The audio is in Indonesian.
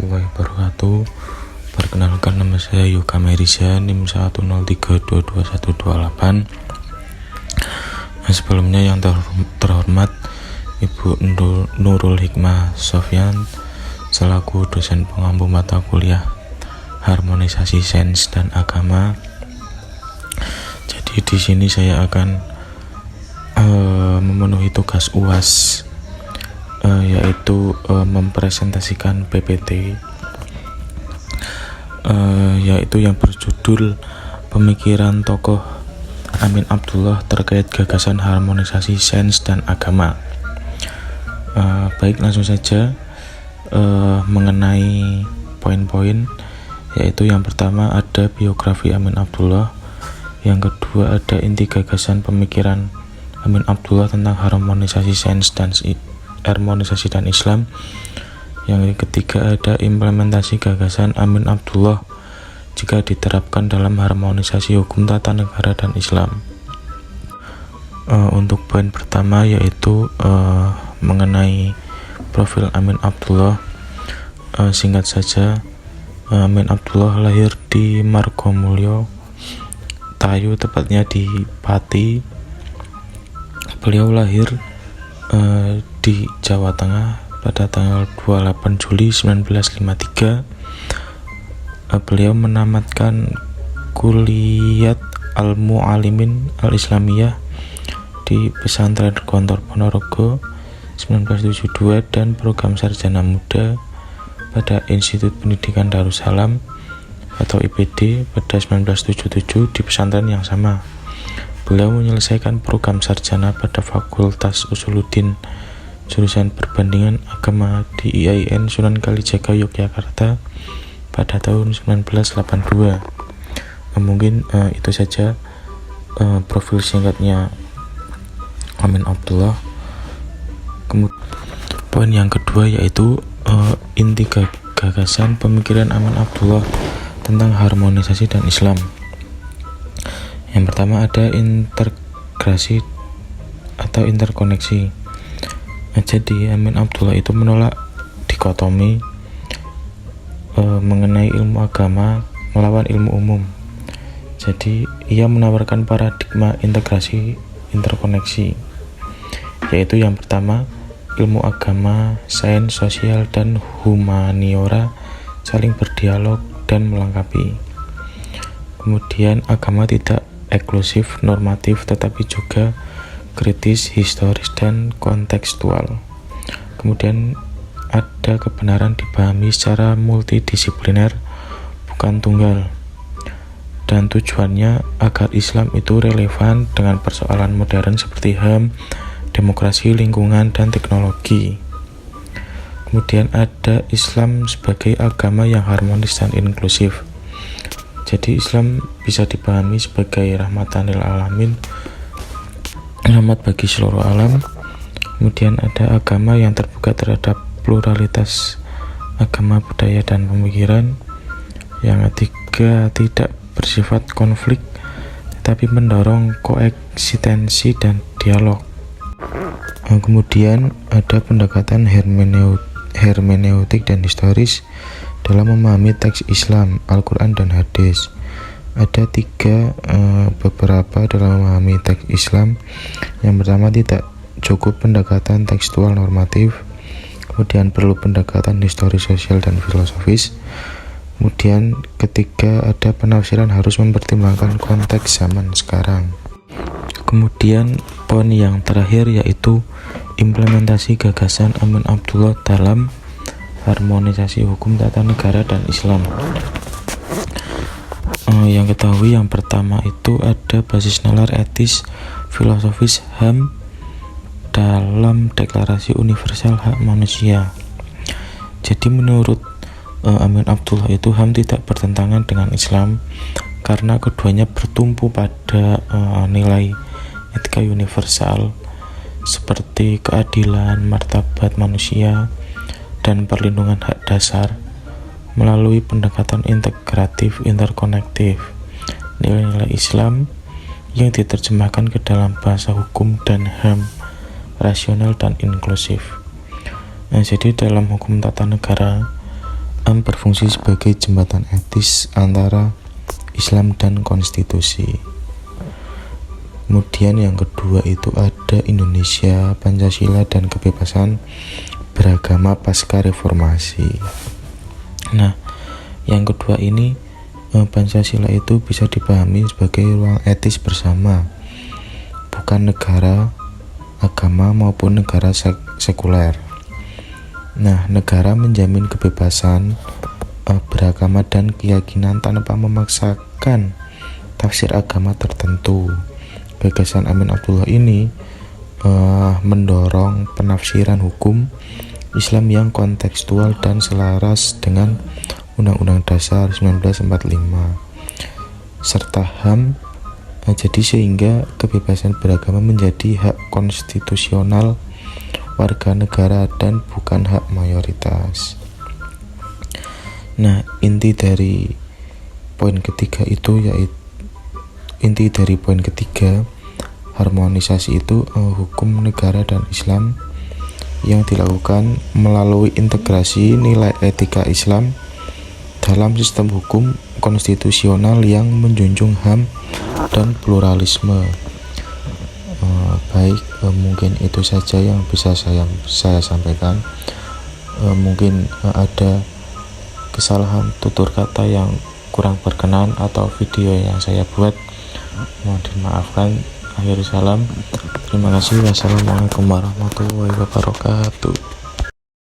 warahmatullahi wabarakatuh. Perkenalkan, nama saya Yoga Merisha, NIM 103222128. Sebelumnya yang terhormat Ibu Nurul Hikmah Sofyan selaku dosen pengampu mata kuliah Harmonisasi Sains dan Agama. Jadi di sini saya akan memenuhi tugas UAS, yaitu mempresentasikan PPT, yaitu yang berjudul Pemikiran Tokoh Amin Abdullah terkait gagasan harmonisasi sains dan agama. Baik, langsung saja mengenai poin-poin, yaitu yang pertama ada biografi Amin Abdullah, yang kedua ada inti gagasan pemikiran Amin Abdullah tentang harmonisasi sains dan Islam, yang ketiga ada implementasi gagasan Amin Abdullah jika diterapkan dalam harmonisasi hukum tata negara dan Islam. Untuk poin pertama yaitu mengenai profil Amin Abdullah. Singkat saja, Amin Abdullah lahir di Margomulyo, Tayu, tepatnya di Pati. Beliau lahir di Jawa Tengah pada tanggal 28 Juli 1953. Beliau menamatkan Kuliat Al-Mu'alimin Al-Islamiyah di Pesantren Gontor Ponorogo 1972 dan program Sarjana Muda pada Institut Pendidikan Darussalam atau IPD pada 1977 di pesantren yang sama. Beliau menyelesaikan program sarjana pada Fakultas Usuluddin jurusan Perbandingan Agama di IAIN Sunan Kalijaga, Yogyakarta pada tahun 1982. Mungkin itu saja profil singkatnya Amin Abdullah. Kemudian poin yang kedua yaitu inti gagasan pemikiran Amin Abdullah tentang harmonisasi dan Islam. Yang pertama ada integrasi atau interkoneksi. Jadi Amin Abdullah itu menolak dikotomi mengenai ilmu agama melawan ilmu umum. Jadi ia menawarkan paradigma integrasi interkoneksi, yaitu yang pertama ilmu agama, sains, sosial, dan humaniora saling berdialog dan melengkapi. Kemudian agama tidak eksklusif normatif tetapi juga kritis, historis, dan kontekstual. Kemudian ada kebenaran dipahami secara multidisipliner, bukan tunggal, dan tujuannya agar Islam itu relevan dengan persoalan modern seperti HAM, demokrasi, lingkungan, dan teknologi. Kemudian ada Islam sebagai agama yang harmonis dan inklusif. Jadi Islam bisa dipahami sebagai rahmatan lil alamin, rahmat bagi seluruh alam. Kemudian ada agama yang terbuka terhadap pluralitas agama, budaya, dan pemikiran. Yang ketiga tidak bersifat konflik tetapi mendorong koeksistensi dan dialog. Kemudian ada pendekatan hermeneutik dan historis dalam memahami teks Islam, Al-Quran, dan hadis. Ada beberapa dalam memahami teks Islam. Yang pertama, tidak cukup pendekatan tekstual normatif. Kemudian perlu pendekatan historis, sosial, dan filosofis. Kemudian ketiga, ada penafsiran harus mempertimbangkan konteks zaman sekarang. Kemudian poin yang terakhir yaitu implementasi gagasan Amin Abdullah dalam harmonisasi hukum tata negara dan Islam. Yang ketahui yang pertama itu ada basis nalar etis filosofis HAM dalam Deklarasi Universal Hak Manusia. Jadi menurut Amin Abdullah itu HAM tidak bertentangan dengan Islam karena keduanya bertumpu pada nilai etika universal seperti keadilan, martabat manusia, dan perlindungan hak dasar melalui pendekatan integratif interkonektif. Nilai-nilai Islam yang diterjemahkan ke dalam bahasa hukum dan HAM rasional dan inklusif. Jadi dalam hukum tata negara HAM berfungsi sebagai jembatan etis antara Islam dan konstitusi. Kemudian yang kedua itu ada Indonesia, Pancasila dan kebebasan beragama pasca reformasi. Nah, yang kedua ini Pancasila itu bisa dipahami sebagai ruang etis bersama, bukan negara, agama maupun negara sekuler. Nah, negara menjamin kebebasan beragama dan keyakinan tanpa memaksakan tafsir agama tertentu. Gagasan Amin Abdullah ini mendorong penafsiran hukum Islam yang kontekstual dan selaras dengan Undang-Undang Dasar 1945 serta HAM. Jadi sehingga kebebasan beragama menjadi hak konstitusional warga negara dan bukan hak mayoritas. Nah, inti dari poin ketiga harmonisasi itu hukum negara dan Islam yang dilakukan melalui integrasi nilai etika Islam dalam sistem hukum konstitusional yang menjunjung HAM dan pluralisme. Mungkin itu saja yang bisa saya sampaikan. Mungkin ada kesalahan tutur kata yang kurang berkenan atau video yang saya buat, mohon dimaafkan. Akhir salam, terima kasih. Wassalamualaikum warahmatullahi wabarakatuh.